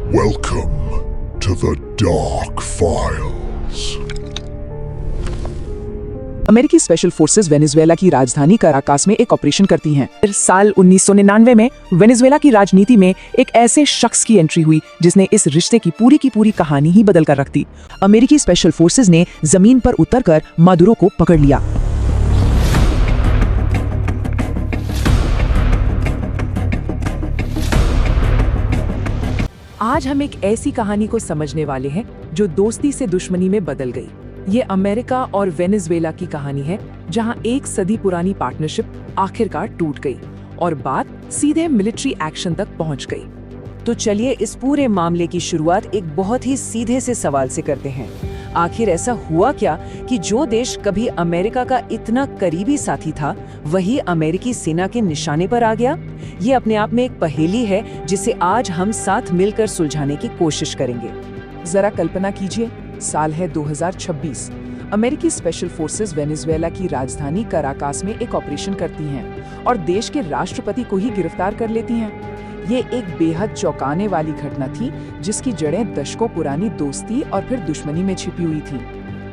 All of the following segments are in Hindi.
Welcome to the Dark Files. अमेरिकी स्पेशल फोर्सेस वेनेजुएला की राजधानी कराकास में एक ऑपरेशन करती हैं। फिर साल 1999 में वेनेजुएला की राजनीति में एक ऐसे शख्स की एंट्री हुई जिसने इस रिश्ते की पूरी कहानी ही बदल कर रख दी। अमेरिकी स्पेशल फोर्सेस ने जमीन पर उतरकर मादुरो को पकड़ लिया। आज हम एक ऐसी कहानी को समझने वाले हैं जो दोस्ती से दुश्मनी में बदल गई। ये अमेरिका और वेनेजुएला की कहानी है, जहां एक सदी पुरानी पार्टनरशिप आखिरकार टूट गई और बात सीधे मिलिट्री एक्शन तक पहुंच गई। तो चलिए इस पूरे मामले की शुरुआत एक बहुत ही सीधे से सवाल से करते हैं। आखिर ऐसा हुआ क्या कि जो देश कभी अमेरिका का इतना करीबी साथी था, वही अमेरिकी सेना के निशाने पर आ गया? ये अपने आप में एक पहेली है जिसे आज हम साथ मिलकर सुलझाने की कोशिश करेंगे। जरा कल्पना कीजिए, साल है 2026। अमेरिकी स्पेशल फोर्सेस वेनेजुएला की राजधानी कराकास में एक ऑपरेशन करती हैं और देश के राष्ट्रपति को ही गिरफ्तार कर लेती हैं। ये एक बेहद चौंकाने वाली घटना थी जिसकी जड़ें दशकों पुरानी दोस्ती और फिर दुश्मनी में छिपी हुई थी।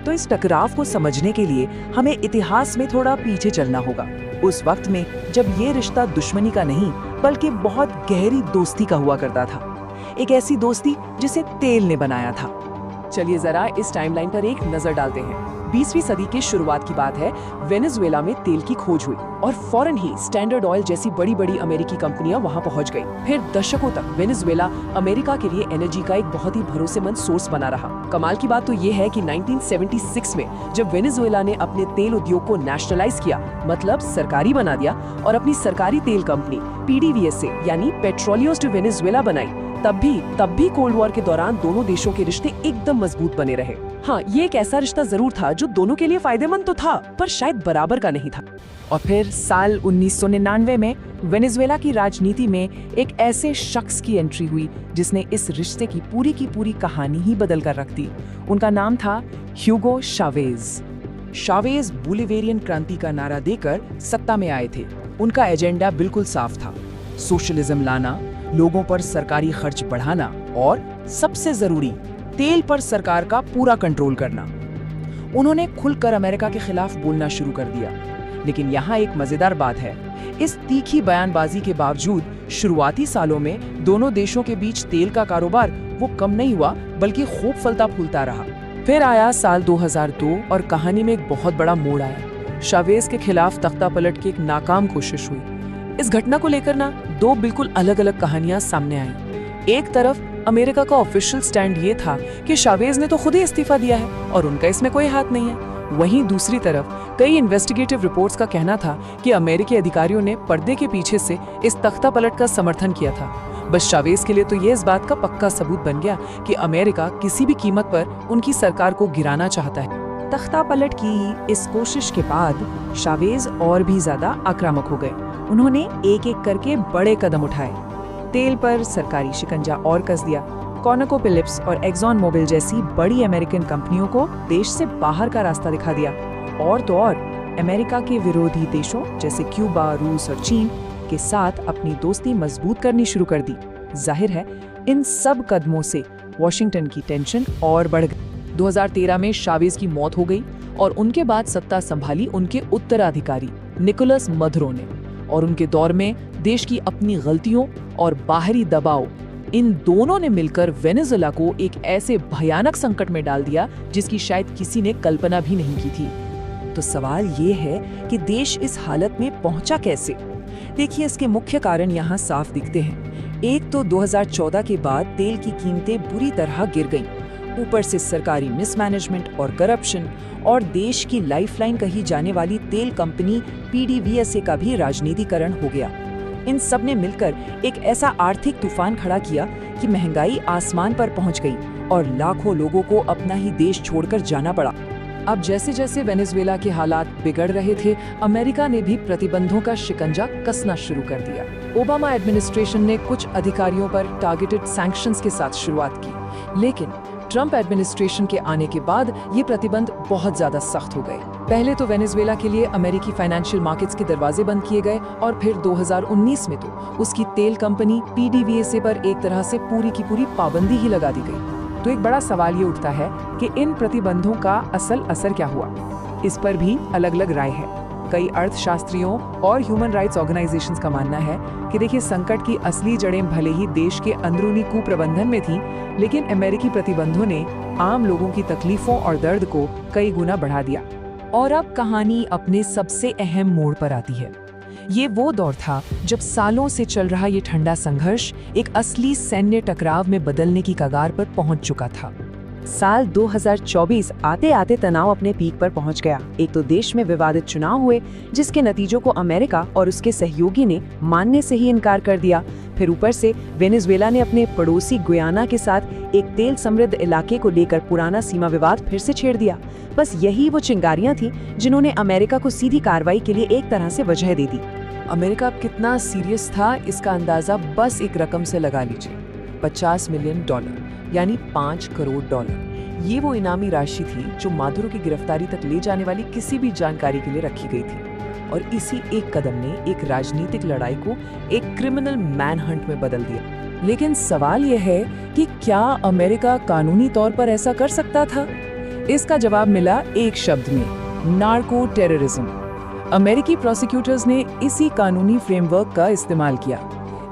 तो इस टकराव को समझने के लिए हमें इतिहास में थोड़ा पीछे चलना होगा, उस वक्त में जब ये रिश्ता दुश्मनी का नहीं बल्कि बहुत गहरी दोस्ती का हुआ करता था। एक ऐसी दोस्ती जिसे तेल ने बनाया था। चलिए जरा इस टाइमलाइन पर एक नजर डालते हैं। 20वीं सदी की शुरुआत की बात है। वेनेजुएला में तेल की खोज हुई और फौरन ही स्टैंडर्ड ऑयल जैसी बड़ी अमेरिकी कंपनियां वहां पहुंच गई। फिर दशकों तक वेनेजुएला अमेरिका के लिए एनर्जी का एक बहुत ही भरोसेमंद सोर्स बना रहा। कमाल की बात तो ये है कि 1976 में जब वेनेजुएला ने अपने तेल उद्योग को नेशनलाइज किया, मतलब सरकारी बना दिया और अपनी सरकारी तेल कंपनी PDVSA यानी पेट्रोलियोस डे वेनेजुएला बनाई, तब भी कोल्ड वॉर के दौरान दोनों देशों के रिश्ते एकदम मजबूत बने रहे। हाँ, ये एक ऐसा रिश्ता जरूर था जो दोनों के लिए फायदेमंद तो था, पर शायद बराबर का नहीं था। और फिर साल 1999 में वेनेजुएला की राजनीति में एक ऐसे शख्स की एंट्री हुई जिसने इस रिश्ते की पूरी कहानी ही बदल कर रख दी। उनका नाम था ह्यूगो शावेज। शावेज बोलिवेरियन क्रांति का नारा देकर सत्ता में आए थे। उनका एजेंडा बिल्कुल साफ था, सोशलिज्म लाना, लोगों पर सरकारी खर्च बढ़ाना और सबसे जरूरी तेल पर सरकार का पूरा कंट्रोल करना। उन्होंने खुलकर अमेरिका के खिलाफ बोलना शुरू कर दिया। लेकिन यहाँ एक मजेदार बात है, इस तीखी बयानबाजी के बावजूद शुरुआती सालों में दोनों देशों के बीच तेल का कारोबार वो कम नहीं हुआ बल्कि खूब फलता फूलता रहा। फिर आया साल 2002 और कहानी में एक बहुत बड़ा मोड़ आया। शावेज के खिलाफ तख्ता पलट की एक नाकाम कोशिश हुई। इस घटना को लेकर दो बिल्कुल अलग कहानियां सामने आई। एक तरफ अमेरिका का ऑफिशियल स्टैंड ये था कि शावेज ने तो खुद ही इस्तीफा दिया है और उनका इसमें कोई हाथ नहीं है। वहीं दूसरी तरफ कई इन्वेस्टिगेटिव रिपोर्ट्स का कहना था कि अमेरिकी अधिकारियों ने पर्दे के पीछे से इस तख्ता पलट का समर्थन किया था। बस शावेज के लिए तो ये इस बात का पक्का सबूत बन गया कि अमेरिका किसी भी कीमत पर उनकी सरकार को गिराना चाहता है। तख्ता पलट की इस कोशिश के बाद शावेज और भी ज्यादा आक्रामक हो गए। उन्होंने एक करके बड़े कदम उठाए। तेल पर सरकारी शिकंजा और कस दिया। कॉनोकोफिलिप्स और एक्सॉन मोबिल जैसी बड़ी अमेरिकन कंपनियों को देश से बाहर का रास्ता दिखा दिया। और तो और अमेरिका के विरोधी देशों जैसे क्यूबा, रूस और चीन के साथ अपनी दोस्ती मजबूत करनी शुरू कर दी। जाहिर है इन सब कदमों से वॉशिंगटन की टेंशन और बढ़ गई। 2013 में शावेज की मौत हो गई और उनके बाद सत्ता संभाली उनके उत्तराधिकारी निकोलस मदुरो ने। और उनके दौर में देश की अपनी गलतियों और बाहरी दबाव, इन दोनों ने मिलकर वेनेजुएला को एक ऐसे भयानक संकट में डाल दिया जिसकी शायद किसी ने कल्पना भी नहीं की थी। तो सवाल ये है कि देश इस हालत में पहुंचा कैसे? देखिए, इसके मुख्य कारण यहाँ साफ दिखते हैं। एक तो 2014 के बाद तेल की कीमतें बुरी तरह गिर गईं। ऊपर से सरकारी मिसमैनेजमेंट और करप्शन, और देश की लाइफलाइन कही जाने वाली तेल कंपनी PDVSA का भी राजनीतिकरण हो गया। इन सब ने मिलकर एक ऐसा आर्थिक तूफान खड़ा किया कि महंगाई आसमान पर पहुंच गई और लाखों लोगों को अपना ही देश छोड़कर जाना पड़ा। अब जैसे जैसे वेनेजुएला के हालात बिगड़ रहे थे, अमेरिका ने भी प्रतिबंधों का शिकंजा कसना शुरू कर दिया। ओबामा एडमिनिस्ट्रेशन ने कुछ अधिकारियों पर टारगेटेड सैंक्शंस के साथ शुरुआत की, लेकिन ट्रंप एडमिनिस्ट्रेशन के आने के बाद ये प्रतिबंध बहुत ज्यादा सख्त हो गए। पहले तो वेनेजुएला के लिए अमेरिकी फाइनेंशियल मार्केट्स के दरवाजे बंद किए गए और फिर 2019 में तो उसकी तेल कंपनी PDVSA पर एक तरह से पूरी की पूरी पाबंदी ही लगा दी गई। तो एक बड़ा सवाल ये उठता है कि इन प्रतिबंधों का असल असर क्या हुआ। इस पर भी अलग अलग राय है। कई अर्थशास्त्रियों और ह्यूमन राइट्स ऑर्गेनाइजेशंस का मानना है कि देखिए, संकट की असली जड़ें भले ही देश के अंदरूनी कुप्रबंधन में थी, लेकिन अमेरिकी प्रतिबंधों ने आम लोगों की तकलीफों और दर्द को कई गुना बढ़ा दिया। और अब कहानी अपने सबसे अहम मोड़ पर आती है। ये वो दौर था जब सालों से चल रहा ये ठंडा संघर्ष एक असली सैन्य टकराव में बदलने की कगार पर पहुंच चुका था। साल 2024 आते आते तनाव अपने पीक पर पहुंच गया। एक तो देश में विवादित चुनाव हुए, जिसके नतीजों को अमेरिका और उसके सहयोगी ने मानने से ही इनकार कर दिया। फिर ऊपर से वेनेजुएला ने अपने पड़ोसी गुयाना के साथ एक तेल समृद्ध इलाके को लेकर पुराना सीमा विवाद फिर से छेड़ दिया। बस यही वो चिंगारियां थी जिन्होंने अमेरिका को सीधी कार्रवाई के लिए एक तरह से वजह दे दी। अमेरिका अब कितना सीरियस था, इसका अंदाजा बस एक रकम से लगा लीजिए। $50 मिलियन, यानी $5 करोड़। ये वो इनामी राशि थी जो मादुरो की गिरफ्तारी तक ले जाने वाली किसी भी जानकारी के लिए रखी गई थी। और इसी एक कदम ने एक राजनीतिक लड़ाई को एक क्रिमिनल मैनहंट में बदल दिया। लेकिन सवाल यह है कि क्या अमेरिका कानूनी तौर पर ऐसा कर सकता था? इसका जवाब मिला एक शब्द में, नार्को टेररिज्म। अमेरिकी प्रोसिक्यूटर्स ने इसी कानूनी फ्रेमवर्क का इस्तेमाल किया।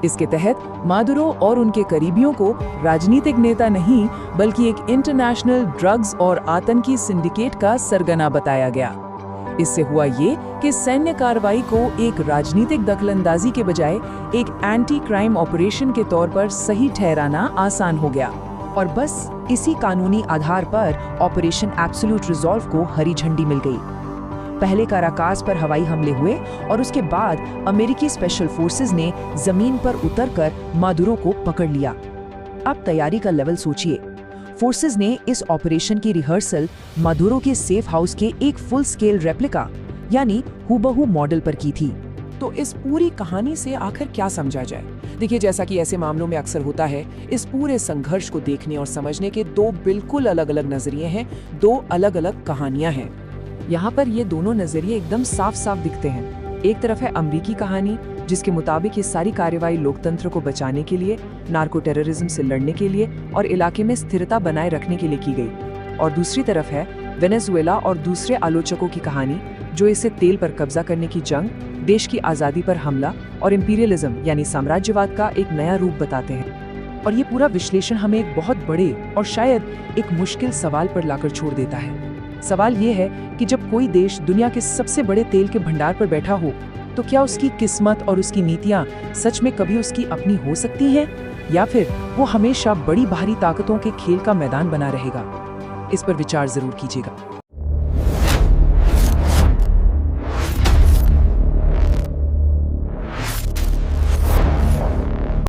इसके तहत मादुरो और उनके करीबियों को राजनीतिक नेता नहीं, बल्कि एक इंटरनेशनल ड्रग्स और आतंकी सिंडिकेट का सरगना बताया गया। इससे हुआ ये कि सैन्य कार्रवाई को एक राजनीतिक दखलंदाजी के बजाय एक एंटी क्राइम ऑपरेशन के तौर पर सही ठहराना आसान हो गया। और बस इसी कानूनी आधार पर ऑपरेशन एब्सोल्यूट रिजॉल्व को हरी झंडी मिल गई। पहले काराकास पर हवाई हमले हुए और उसके बाद अमेरिकी स्पेशल फोर्सेस ने जमीन पर उतरकर मादुरो को पकड़ लिया। अब तैयारी का लेवल सोचिए। फोर्सेस ने इस ऑपरेशन की रिहर्सल मादुरो के सेफ हाउस के एक फुल स्केल रेप्लिका यानी हूबहू मॉडल पर की थी। तो इस पूरी कहानी से आखिर क्या समझा जाए? देखिए, जैसा कि ऐसे मामलों में अक्सर होता है, इस पूरे संघर्ष को देखने और समझने के दो बिल्कुल अलग अलग नजरिए हैं, दो अलग अलग कहानियां हैं। यहाँ पर ये दोनों नजरिए एकदम साफ साफ दिखते हैं। एक तरफ है अमेरिकी कहानी, जिसके मुताबिक ये सारी कार्रवाई लोकतंत्र को बचाने के लिए, नार्को टेररिज्म से लड़ने के लिए और इलाके में स्थिरता बनाए रखने के लिए की गई। और दूसरी तरफ है वेनेजुएला और दूसरे आलोचकों की कहानी, जो इसे तेल पर कब्जा करने की जंग, देश की आज़ादी पर हमला और इंपीरियलिज्म यानी साम्राज्यवाद का एक नया रूप बताते हैं। और ये पूरा विश्लेषण हमें एक बहुत बड़े और शायद एक मुश्किल सवाल पर लाकर छोड़ देता है। सवाल ये है कि जब कोई देश दुनिया के सबसे बड़े तेल के भंडार पर बैठा हो, तो क्या उसकी किस्मत और उसकी नीतियां सच में कभी उसकी अपनी हो सकती हैं, या फिर वो हमेशा बड़ी बाहरी ताकतों के खेल का मैदान बना रहेगा? इस पर विचार जरूर कीजिएगा।